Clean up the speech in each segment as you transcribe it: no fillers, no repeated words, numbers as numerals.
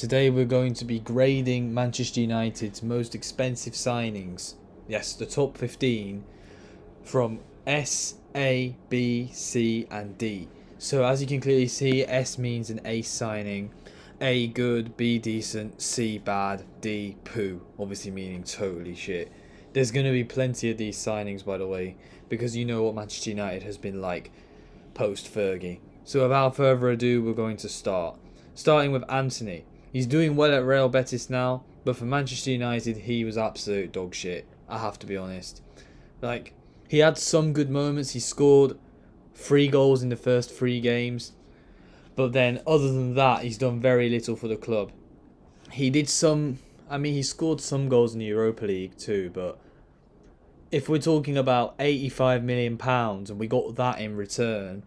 Today we're going to be grading Manchester United's most expensive signings. Yes, the top 15 from S, A, B, C and D. So as you can clearly see, S means an ace signing, A good, B decent, C bad, D poo, obviously meaning totally shit. There's going to be plenty of these signings, by the way, because you know what Manchester United has been like post Fergie. So without further ado, we're going to start. Starting with Anthony. He's doing well at Real Betis now, but for Manchester United, he was absolute dog shit. I have to be honest. Like, he had some good moments. He scored 3 goals in the first 3 games. But then, other than that, he's done very little for the club. He did some... he scored some goals in the Europa League too, but if we're talking about £85 million and we got that in return,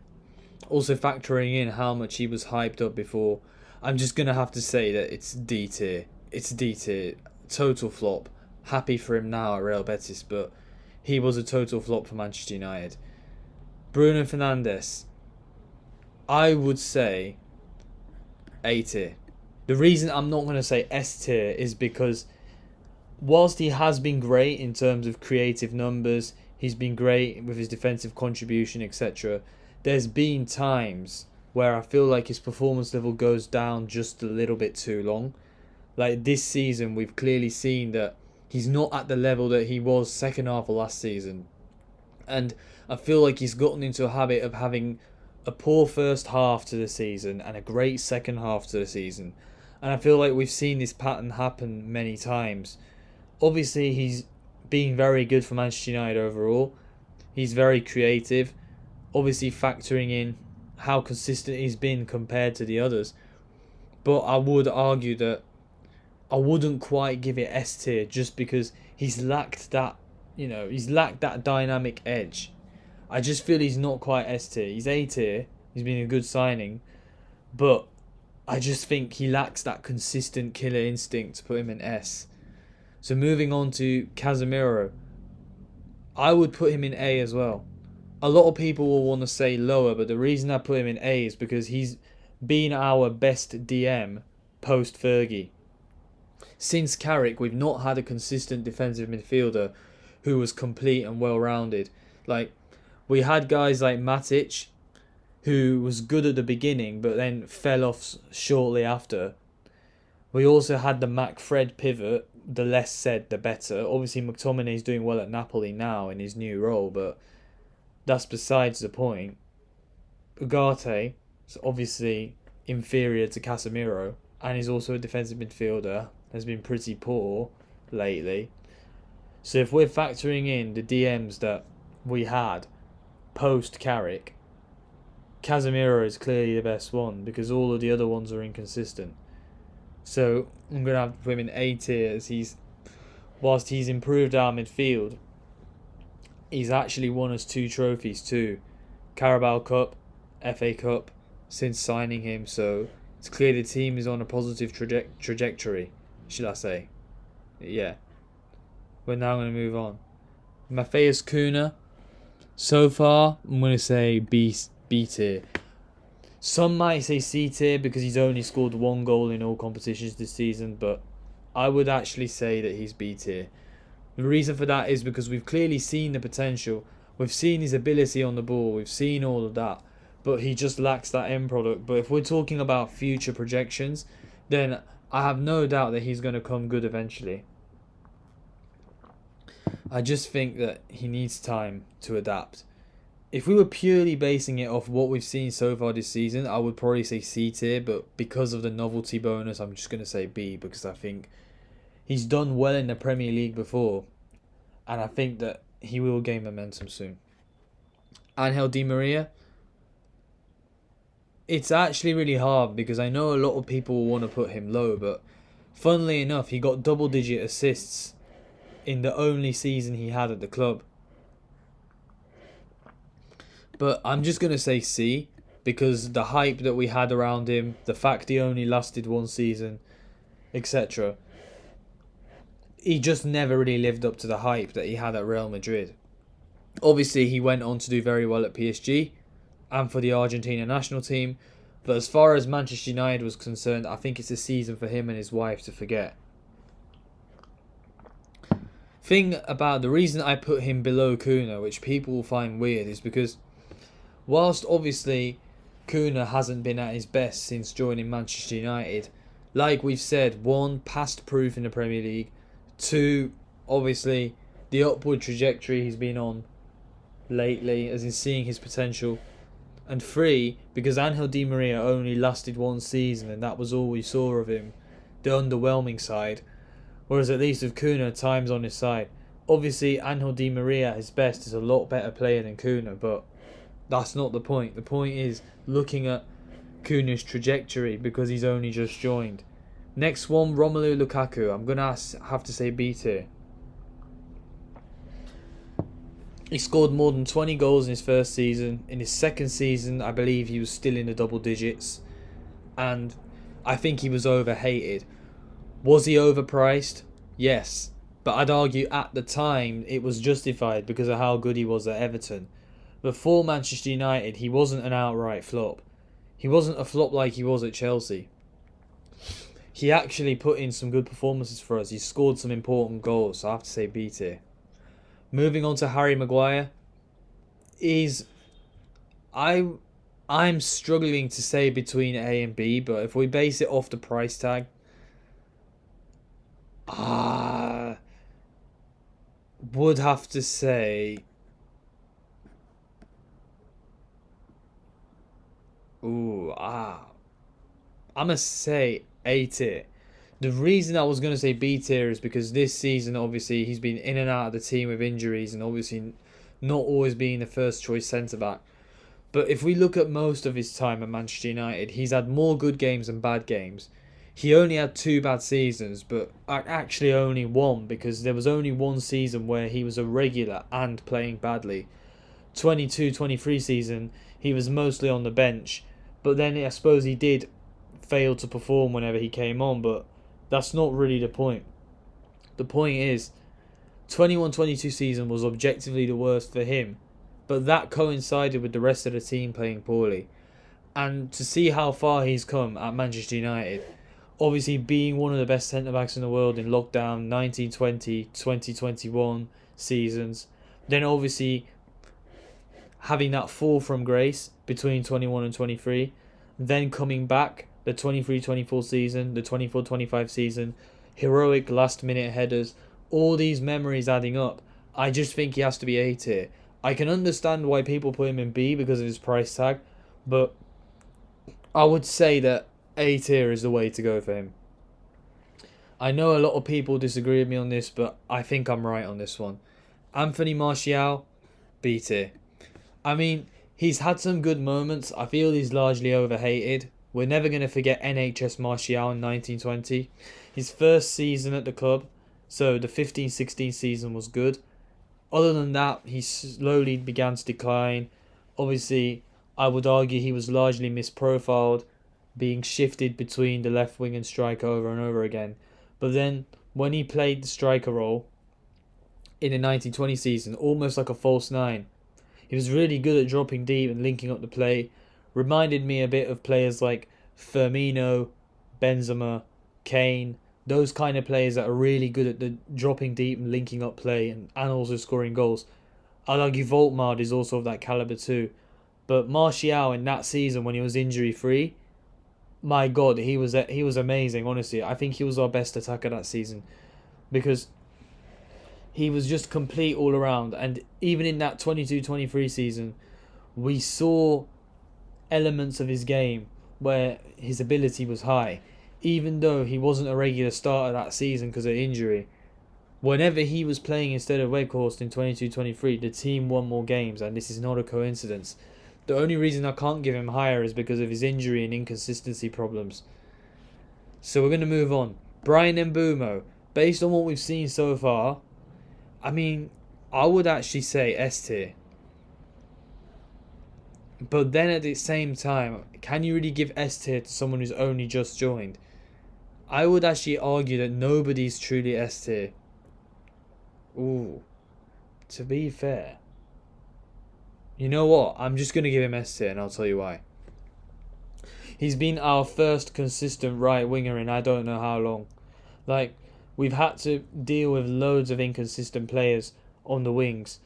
also factoring in how much he was hyped up before, I'm just going to have to say that it's D tier. It's D tier. Total flop. Happy for him now at Real Betis, but he was a total flop for Manchester United. Bruno Fernandes. I would say A tier. The reason I'm not going to say S tier is because whilst he has been great in terms of creative numbers, he's been great with his defensive contribution, etc., there's been times where I feel like his performance level goes down just a little bit too long. Like this season, we've clearly seen that he's not at the level that he was second half of last season. And I feel like he's gotten into a habit of having a poor first half to the season and a great second half to the season. And I feel like we've seen this pattern happen many times. Obviously, he's been very good for Manchester United overall. He's very creative. Obviously, factoring in how consistent he's been compared to the others. But I would argue that I wouldn't quite give it S tier just because he's lacked that, he's lacked that dynamic edge. I just feel he's not quite S tier. He's A tier. He's been a good signing. But I just think he lacks that consistent killer instinct to put him in S. So moving on to Casemiro. I would put him in A as well. A lot of people will want to say lower, but the reason I put him in A is because he's been our best DM post Fergie. Since Carrick, we've not had a consistent defensive midfielder who was complete and well-rounded. Like, we had guys like Matic, who was good at the beginning, but then fell off shortly after. We also had the Mac-Fred pivot, the less said, the better. Obviously, McTominay's doing well at Napoli now in his new role, but that's besides the point. Ugarte is obviously inferior to Casemiro, and he's also a defensive midfielder. Has been pretty poor lately. So if we're factoring in the DMs that we had post Carrick, Casemiro is clearly the best one because all of the other ones are inconsistent. So I'm going to have to put him in A tier as whilst he's improved our midfield, he's actually won us 2 trophies too. Carabao Cup, FA Cup, since signing him. So it's clear the team is on a positive trajectory, should I say. Yeah. We're now going to move on. Matheus Cunha. So far, I'm going to say B tier. Some might say C tier because he's only scored 1 goal in all competitions this season, but I would actually say that he's B tier. The reason for that is because we've clearly seen the potential. We've seen his ability on the ball. We've seen all of that. But he just lacks that end product. But if we're talking about future projections, then I have no doubt that he's going to come good eventually. I just think that he needs time to adapt. If we were purely basing it off what we've seen so far this season, I would probably say C tier. But because of the novelty bonus, I'm just going to say B because I think he's done well in the Premier League before, and I think that he will gain momentum soon. Angel Di Maria. It's actually really hard because I know a lot of people will want to put him low, but funnily enough, he got double-digit assists in the only season he had at the club. But I'm just going to say C because the hype that we had around him, the fact he only lasted 1 season, etc., he just never really lived up to the hype that he had at Real Madrid. Obviously, he went on to do very well at PSG and for the Argentina national team, But as far as Manchester United was concerned, I think it's a season for him and his wife to forget. Thing about the reason I put him below Kuna, which people will find weird, is because whilst obviously Kuna hasn't been at his best since joining Manchester United, like we've said, one, past proof in the Premier League, two, obviously the upward trajectory he's been on lately, as in seeing his potential, and three, because Angel Di Maria only lasted one season and that was all we saw of him, the underwhelming side, whereas at least with Kuna, time's on his side. Obviously Angel Di Maria at his best is a lot better player than Kuna, but that's not the point. The point is looking at Kuna's trajectory because he's only just joined. Next one, Romelu Lukaku. I'm going to have to say B tier. He scored more than 20 goals in his first season. In his second season, I believe he was still in the double digits. And I think he was overhated. Was he overpriced? Yes. But I'd argue at the time it was justified because of how good he was at Everton. Before Manchester United, he wasn't an outright flop. He wasn't a flop like he was at Chelsea. He actually put in some good performances for us. He scored some important goals, so I have to say B tier. Moving on to Harry Maguire. I'm struggling to say between A and B, but if we base it off the price tag, would have to say I'm gonna say A tier. The reason I was going to say B tier is because this season, obviously, he's been in and out of the team with injuries and obviously not always being the first choice centre-back. But if we look at most of his time at Manchester United, he's had more good games than bad games. He only had 2 bad seasons, but actually only one, because there was only one season where he was a regular and playing badly. 22-23 season, he was mostly on the bench, but then I suppose he did fail to perform whenever he came on, but that's not really the point. The point is, 21-22 season was objectively the worst for him, but that coincided with the rest of the team playing poorly. And to see how far he's come at Manchester United, obviously being one of the best centre-backs in the world in lockdown 1920, 2021 seasons, then obviously having that fall from grace between 21 and 23, then coming back the 23-24 season, the 24-25 season, heroic last-minute headers, all these memories adding up. I just think he has to be A tier. I can understand why people put him in B because of his price tag, but I would say that A tier is the way to go for him. I know a lot of people disagree with me on this, but I think I'm right on this one. Anthony Martial, B tier. I mean, he's had some good moments. I feel he's largely overhated. We're never going to forget NHS Martial in 1920. His first season at the club, so the 15-16 season, was good. Other than that, he slowly began to decline. Obviously, I would argue he was largely misprofiled, being shifted between the left wing and striker over and over again. But then, when he played the striker role in the 1920 season, almost like a false nine, he was really good at dropping deep and linking up the play. Reminded me a bit of players like Firmino, Benzema, Kane, those kind of players that are really good at the dropping deep and linking up play and also scoring goals. I'd argue Voltmard is also of that calibre too. But Martial in that season when he was injury free, my God, he was amazing, honestly. I think he was our best attacker that season because he was just complete all around. And even in that 22-23 season, we saw elements of his game where his ability was high. Even though he wasn't a regular starter that season because of injury, whenever he was playing instead of Weghorst in 22-23, the team won more games, and this is not a coincidence. The only reason I can't give him higher is because of his injury and inconsistency problems. So we're going to move on. Bryan Mbeumo, based on what we've seen so far, I mean, I would actually say S tier. But then at the same time, can you really give S tier to someone who's only just joined? I would actually argue that nobody's truly S tier. Ooh, to be fair. You know what? I'm just going to give him S tier and I'll tell you why. He's been our first consistent right winger in I don't know how long. Like, we've had to deal with loads of inconsistent players on the wings.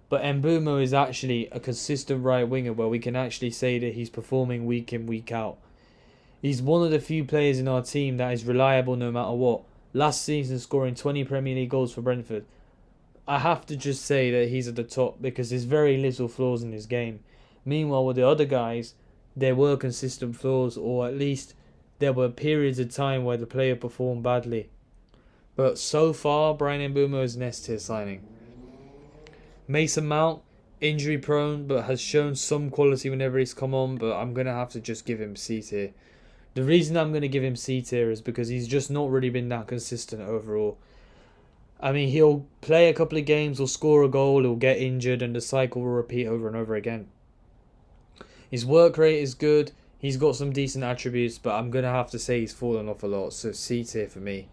But Mbeumo is actually a consistent right winger where we can actually say that he's performing week in, week out. He's one of the few players in our team that is reliable no matter what. Last season scoring 20 Premier League goals for Brentford. I have to just say that he's at the top because there's very little flaws in his game. Meanwhile, with the other guys, there were consistent flaws, or at least there were periods of time where the player performed badly. But so far, Bryan Mbeumo is an S-tier signing. Mason Mount, injury prone, but has shown some quality whenever he's come on, but I'm going to have to just give him C tier. The reason I'm going to give him C tier is because he's just not really been that consistent overall. I mean, he'll play a couple of games, he'll score a goal, he'll get injured, and the cycle will repeat over and over again. His work rate is good, he's got some decent attributes, but I'm going to have to say he's fallen off a lot, so C tier for me.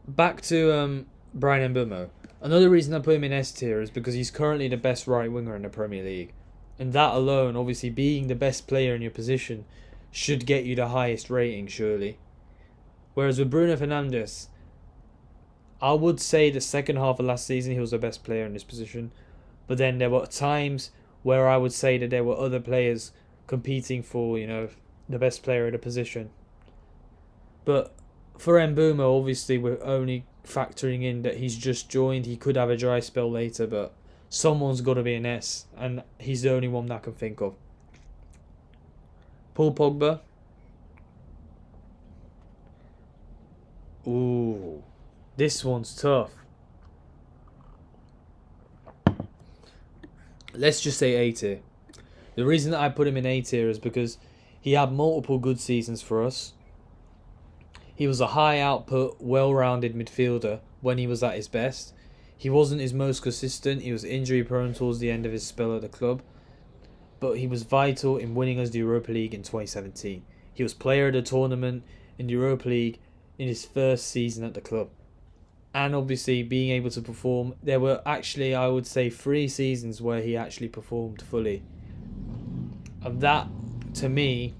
Back to Bryan Mbeumo. Another reason I put him in S tier is because he's currently the best right winger in the Premier League. And that alone, obviously being the best player in your position, should get you the highest rating, surely. Whereas with Bruno Fernandes, I would say the second half of last season he was the best player in this position. But then there were times where I would say that there were other players competing for, the best player in the position. But for Mbeumo, obviously we're only factoring in that he's just joined. He could have a dry spell later, but someone's got to be an S, and he's the only one that I can think of. Paul Pogba. Ooh, this one's tough. Let's just say A tier. The reason that I put him in A tier is because he had multiple good seasons for us. He was a high output, well-rounded midfielder when he was at his best. He wasn't his most consistent. He was injury prone towards the end of his spell at the club. But he was vital in winning us the Europa League in 2017. He was player of the tournament in the Europa League in his first season at the club. And obviously being able to perform. There were actually, I would say, 3 seasons where he actually performed fully. And that, to me,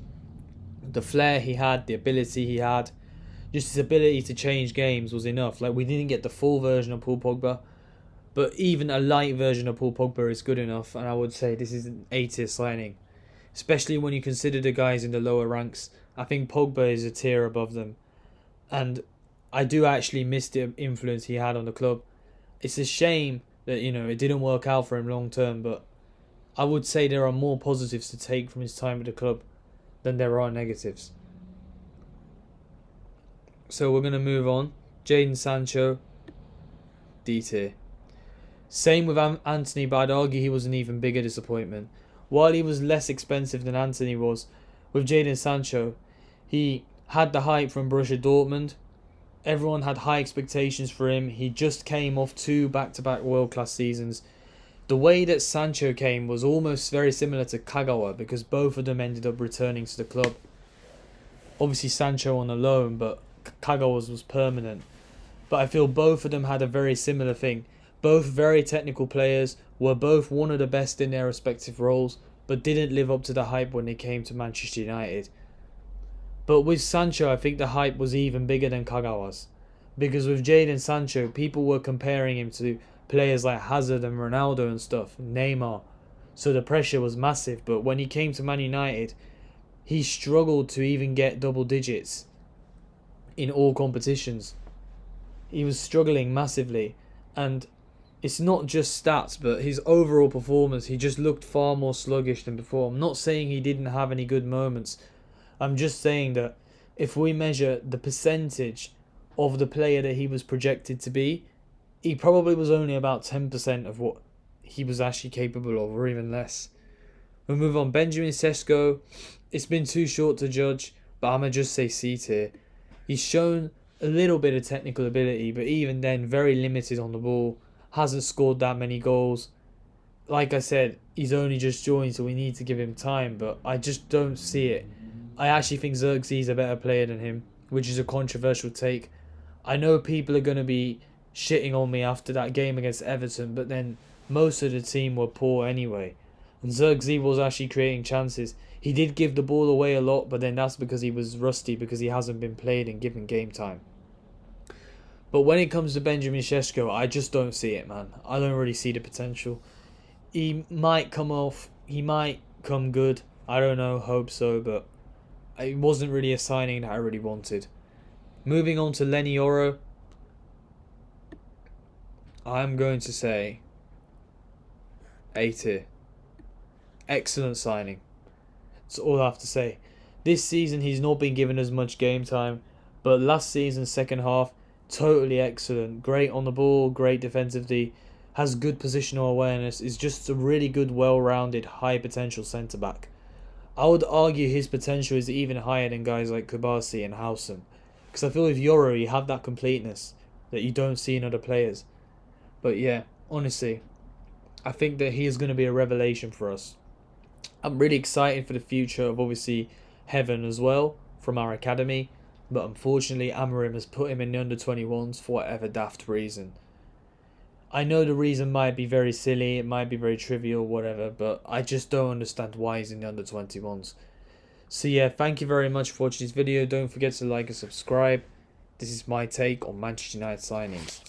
the flair he had, the ability he had, just his ability to change games was enough. Like, we didn't get the full version of Paul Pogba, but even a light version of Paul Pogba is good enough, and I would say this is an A-tier signing. Especially when you consider the guys in the lower ranks. I think Pogba is a tier above them. And I do actually miss the influence he had on the club. It's a shame that, it didn't work out for him long term, but I would say there are more positives to take from his time at the club than there are negatives. So we're going to move on. Jadon Sancho, D tier. Same with Anthony, but I'd argue he was an even bigger disappointment. While he was less expensive than Anthony was, with Jadon Sancho, he had the hype from Borussia Dortmund. Everyone had high expectations for him. He just came off 2 back-to-back world-class seasons. The way that Sancho came was almost very similar to Kagawa because both of them ended up returning to the club. Obviously Sancho on a loan, but Kagawa's was permanent. But I feel both of them had a very similar thing. Both very technical players, were both one of the best in their respective roles, but didn't live up to the hype when they came to Manchester United. But with Sancho, I think the hype was even bigger than Kagawa's. Because with Jadon Sancho, people were comparing him to players like Hazard and Ronaldo and stuff, Neymar. So the pressure was massive, but when he came to Man United, he struggled to even get double digits in all competitions. He was struggling massively, and it's not just stats, but his overall performance, he just looked far more sluggish than before. I'm not saying he didn't have any good moments. I'm just saying that if we measure the percentage of the player that he was projected to be, he probably was only about 10% of what he was actually capable of, or even less. We'll move on. Benjamin Sesko, it's been too short to judge, but I'm going to just say C tier. He's shown a little bit of technical ability, but even then, very limited on the ball. Hasn't scored that many goals. Like I said, he's only just joined, so we need to give him time, but I just don't see it. I actually think Xerxes is a better player than him, which is a controversial take. I know people are going to be shitting on me after that game against Everton, but then most of the team were poor anyway. And Zirkzee was actually creating chances. He did give the ball away a lot, but then that's because he was rusty, because he hasn't been played and given game time. But when it comes to Benjamin Šeško, I just don't see it, man. I don't really see the potential. He might come off, he might come good. I don't know, hope so, but it wasn't really a signing that I really wanted. Moving on to Leny Yoro, I'm going to say A tier. Excellent signing. That's all I have to say. This season he's not been given as much game time, but last season's second half, totally excellent. Great on the ball, great defensively, has good positional awareness, is just a really good, well-rounded, high potential centre-back. I would argue his potential is even higher than guys like Kubasi and Howsam, because I feel with Yoro you have that completeness that you don't see in other players. But yeah, honestly, I think that he is going to be a revelation for us. I'm really excited for the future of obviously Heaven as well from our academy, but unfortunately Amorim has put him in the under-21s for whatever daft reason. I know the reason might be very silly, it might be very trivial, whatever, but I just don't understand why he's in the under-21s. So yeah, thank you very much for watching this video. Don't forget to like and subscribe. This is my take on Manchester United signings.